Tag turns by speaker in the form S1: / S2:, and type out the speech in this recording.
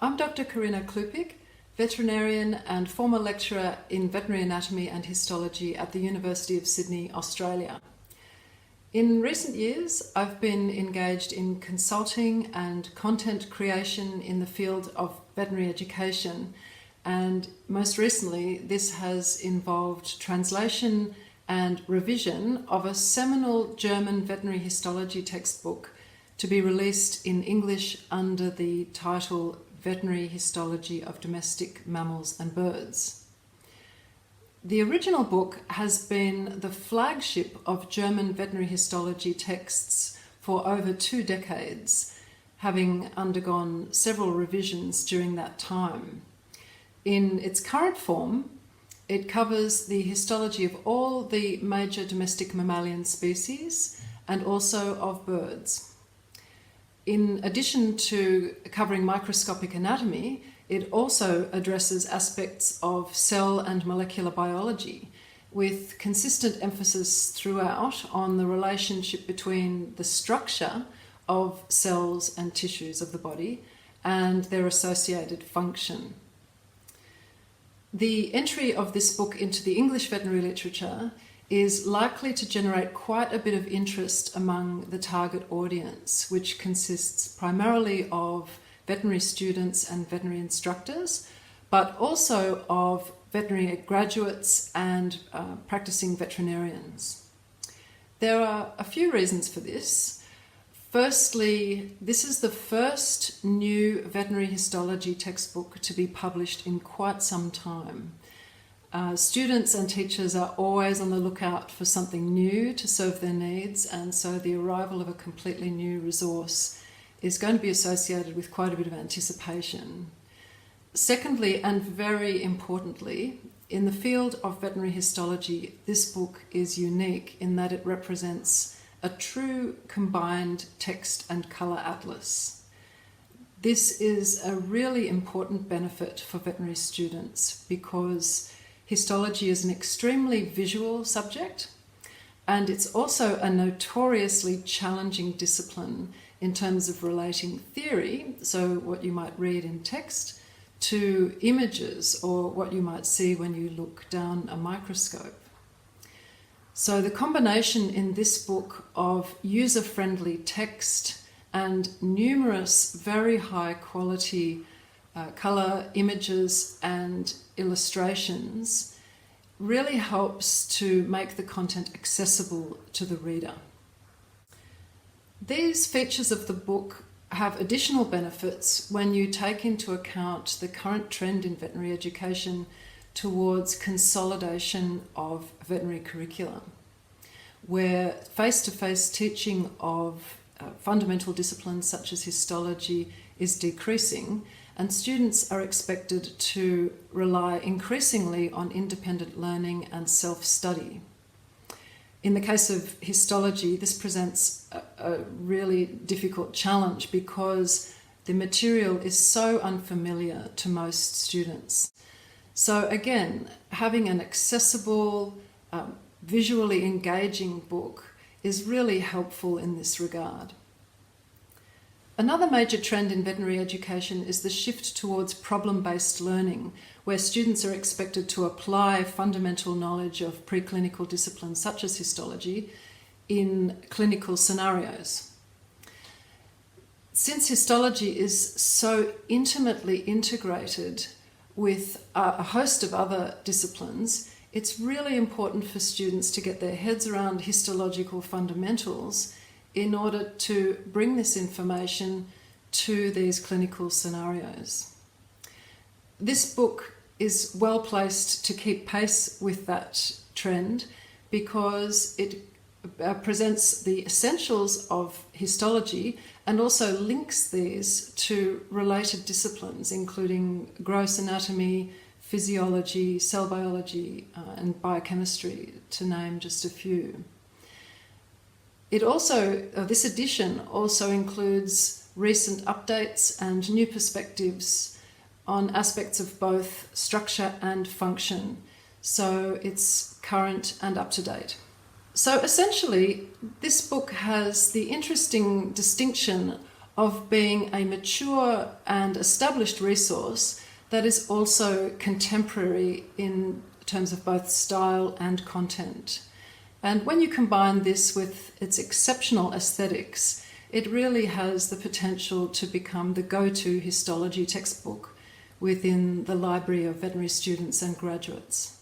S1: I'm Dr. Corinna Klupiec, veterinarian and former lecturer in veterinary anatomy and histology at the University of Sydney, Australia. In recent years, I've been engaged in consulting and content creation in the field of veterinary education, and most recently this has involved translation and revision of a seminal German veterinary histology textbook to be released in English under the title Veterinary Histology of Domestic Mammals and Birds. The original book has been the flagship of German veterinary histology texts for over 2 decades, having undergone several revisions during that time. In its current form, it covers the histology of all the major domestic mammalian species and also of birds. In addition to covering microscopic anatomy, it also addresses aspects of cell and molecular biology, with consistent emphasis throughout on the relationship between the structure of cells and tissues of the body and their associated function. The entry of this book into the English veterinary literature is likely to generate quite a bit of interest among the target audience, which consists primarily of veterinary students and veterinary instructors, but also of veterinary graduates and practicing veterinarians. There are a few reasons for this. Firstly, this is the first new veterinary histology textbook to be published in quite some time. Students and teachers are always on the lookout for something new to serve their needs, and so the arrival of a completely new resource is going to be associated with quite a bit of anticipation. Secondly, and very importantly, in the field of veterinary histology, this book is unique in that it represents a true combined text and colour atlas. This is a really important benefit for veterinary students because histology is an extremely visual subject, and it's also a notoriously challenging discipline in terms of relating theory, so what you might read in text, to images or what you might see when you look down a microscope. So the combination in this book of user-friendly text and numerous very high quality colour images and illustrations really helps to make the content accessible to the reader. These features of the book have additional benefits when you take into account the current trend in veterinary education towards consolidation of veterinary curriculum, where face-to-face teaching of fundamental disciplines such as histology is decreasing, and students are expected to rely increasingly on independent learning and self-study. In the case of histology, this presents a really difficult challenge because the material is so unfamiliar to most students. So again, having an accessible, visually engaging book is really helpful in this regard. Another major trend in veterinary education is the shift towards problem-based learning, where students are expected to apply fundamental knowledge of preclinical disciplines such as histology in clinical scenarios. Since histology is so intimately integrated with a host of other disciplines, it's really important for students to get their heads around histological fundamentals in order to bring this information to these clinical scenarios. This book is well placed to keep pace with that trend because it presents the essentials of histology and also links these to related disciplines, including gross anatomy, physiology, cell biology, and biochemistry, to name just a few. This edition also includes recent updates and new perspectives on aspects of both structure and function, so it's current and up to date. So essentially, this book has the interesting distinction of being a mature and established resource that is also contemporary in terms of both style and content. And when you combine this with its exceptional aesthetics, it really has the potential to become the go-to histology textbook within the library of veterinary students and graduates.